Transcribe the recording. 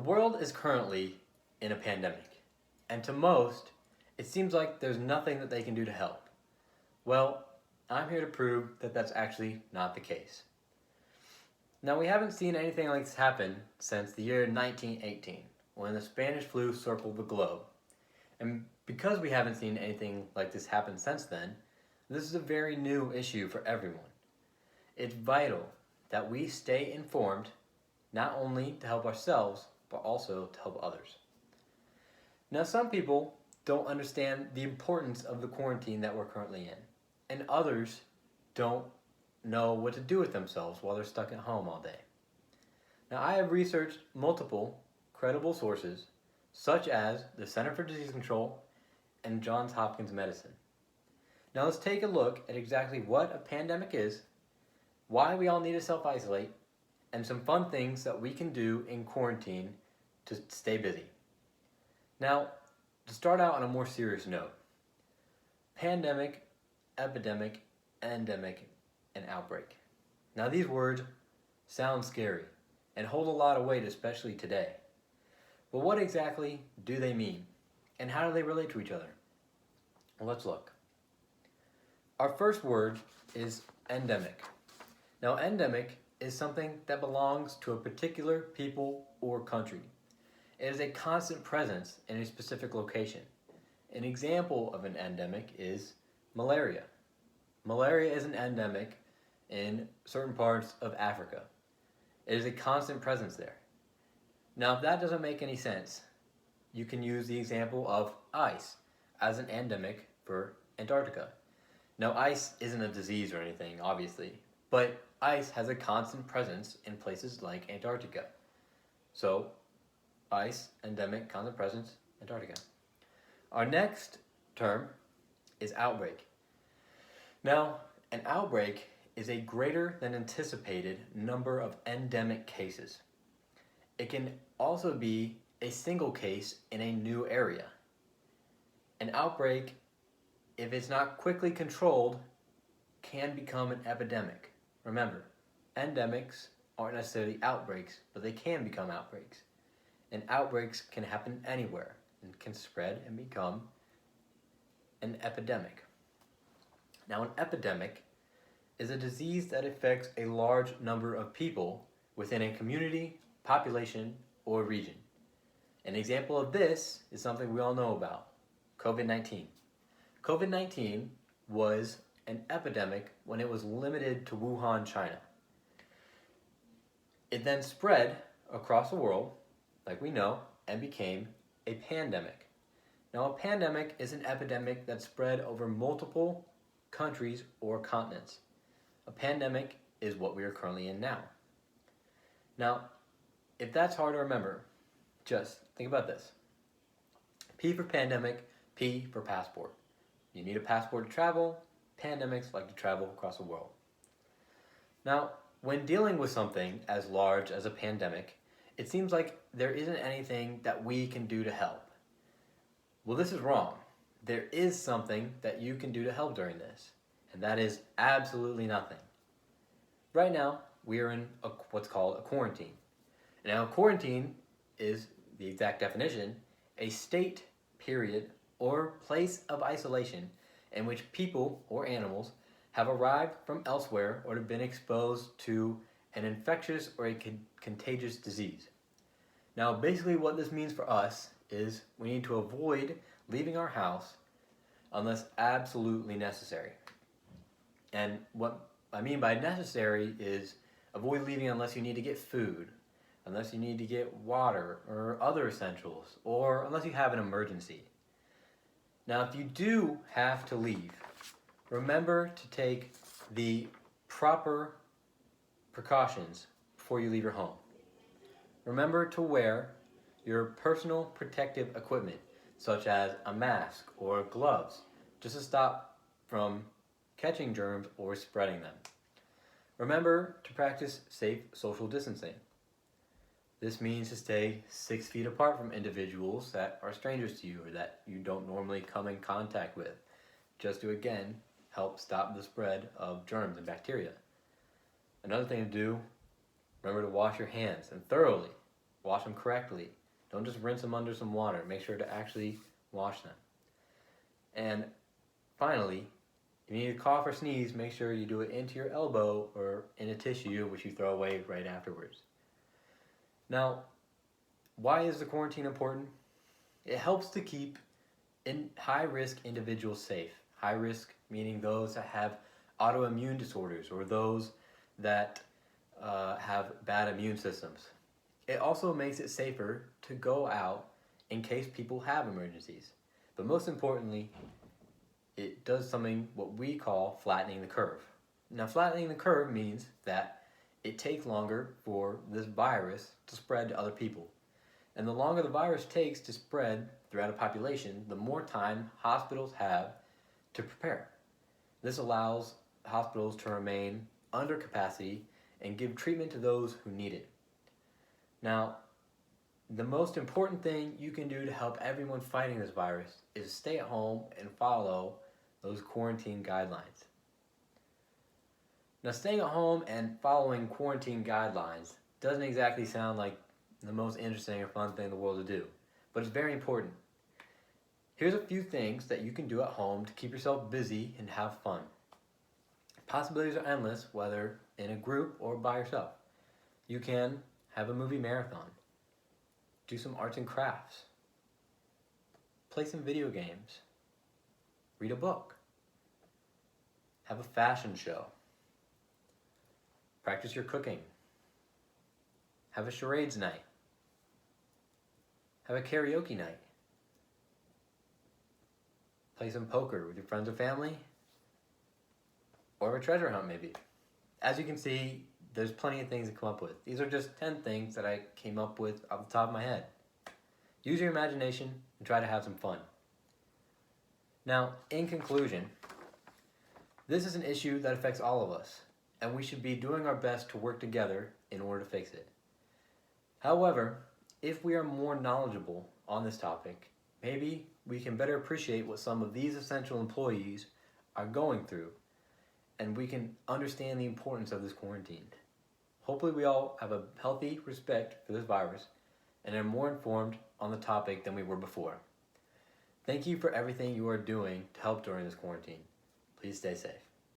world is currently in a pandemic, and to most, it seems like there's nothing that they can do to help. Well, I'm here to prove that that's actually not the case. Now, we haven't seen anything like this happen since the year 1918, when the Spanish flu circled the globe. And because we haven't seen anything like this happen since then, this is a very new issue for everyone. It's vital that we stay informed, not only to help ourselves, but also to help others. Now, some people don't understand the importance of the quarantine that we're currently in, and others don't know what to do with themselves while they're stuck at home all day. Now, I have researched multiple credible sources, such as the Center for Disease Control and Johns Hopkins Medicine. Now, let's take a look at exactly what a pandemic is, why we all need to self-isolate, and some fun things that we can do in quarantine to stay busy. Now, to start out on a more serious note, pandemic, epidemic, endemic, and outbreak. Now, these words sound scary and hold a lot of weight, especially today. But what exactly do they mean, and how do they relate to each other? Well, let's look. Our first word is endemic. Now, endemic is something that belongs to a particular people or country. It is a constant presence in a specific location. An example of an endemic is malaria. Malaria is an endemic in certain parts of Africa. It is a constant presence there. Now, if that doesn't make any sense, you can use the example of ice as an endemic for Antarctica. Now, ice isn't a disease or anything, obviously, but ice has a constant presence in places like Antarctica. So, ice, endemic, constant presence, Antarctica. Our next term is outbreak. Now, an outbreak is a greater than anticipated number of endemic cases. It can also be a single case in a new area. An outbreak, if it's not quickly controlled, can become an epidemic. Remember, endemics aren't necessarily outbreaks, but they can become outbreaks. And outbreaks can happen anywhere and can spread and become an epidemic. Now, an epidemic is a disease that affects a large number of people within a community, population, or region. An example of this is something we all know about, COVID-19. COVID-19 was an epidemic when it was limited to Wuhan, China. It then spread across the world, like we know, and became a pandemic. Now, a pandemic is an epidemic that spread over multiple countries or continents. A pandemic is what we are currently in now. Now, if that's hard to remember, just think about this. P for pandemic, P for passport. You need a passport to travel. Pandemics like to travel across the world. Now, when dealing with something as large as a pandemic, it seems like there isn't anything that we can do to help. Well, this is wrong. There is something that you can do to help during this, and that is absolutely nothing. Right now, we are in what's called a quarantine. Now, quarantine is the exact definition, a state, period, or place of isolation in which people or animals have arrived from elsewhere or have been exposed to an infectious or a contagious disease. Now, basically what this means for us is we need to avoid leaving our house unless absolutely necessary. And what I mean by necessary is avoid leaving unless you need to get food, unless you need to get water or other essentials, or unless you have an emergency. Now, if you do have to leave, remember to take the proper precautions before you leave your home. Remember to wear your personal protective equipment, such as a mask or gloves, just to stop from catching germs or spreading them. Remember to practice safe social distancing. This means to stay 6 feet apart from individuals that are strangers to you or that you don't normally come in contact with, just to again help stop the spread of germs and bacteria. Another thing to do, remember to wash your hands and thoroughly wash them correctly Don't just rinse them under some water. Make sure to actually wash them. And finally, if you need to cough or sneeze, make sure you do it into your elbow or in a tissue, which you throw away right afterwards. Now, why is the quarantine important? It helps to keep high-risk individuals safe. High risk meaning those that have autoimmune disorders or those that have bad immune systems. It also makes it safer to go out in case people have emergencies. But most importantly, it does something what we call flattening the curve. Now, flattening the curve means that it takes longer for this virus to spread to other people. And the longer the virus takes to spread throughout a population, the more time hospitals have to prepare. This allows hospitals to remain under capacity and give treatment to those who need it. Now, the most important thing you can do to help everyone fighting this virus is stay at home and follow those quarantine guidelines. Now, staying at home and following quarantine guidelines doesn't exactly sound like the most interesting or fun thing in the world to do, but it's very important. Here's a few things that you can do at home to keep yourself busy and have fun. Possibilities are endless, whether in a group or by yourself. You can have a movie marathon, do some arts and crafts, play some video games, read a book, have a fashion show, practice your cooking, have a charades night, have a karaoke night, play some poker with your friends or family, or a treasure hunt maybe. As you can see, there's plenty of things to come up with. These are just 10 things that I came up with off the top of my head. Use your imagination and try to have some fun. Now, in conclusion, this is an issue that affects all of us, and we should be doing our best to work together in order to fix it. However, if we are more knowledgeable on this topic, maybe we can better appreciate what some of these essential employees are going through, and we can understand the importance of this quarantine. Hopefully we all have a healthy respect for this virus and are more informed on the topic than we were before. Thank you for everything you are doing to help during this quarantine. Please stay safe.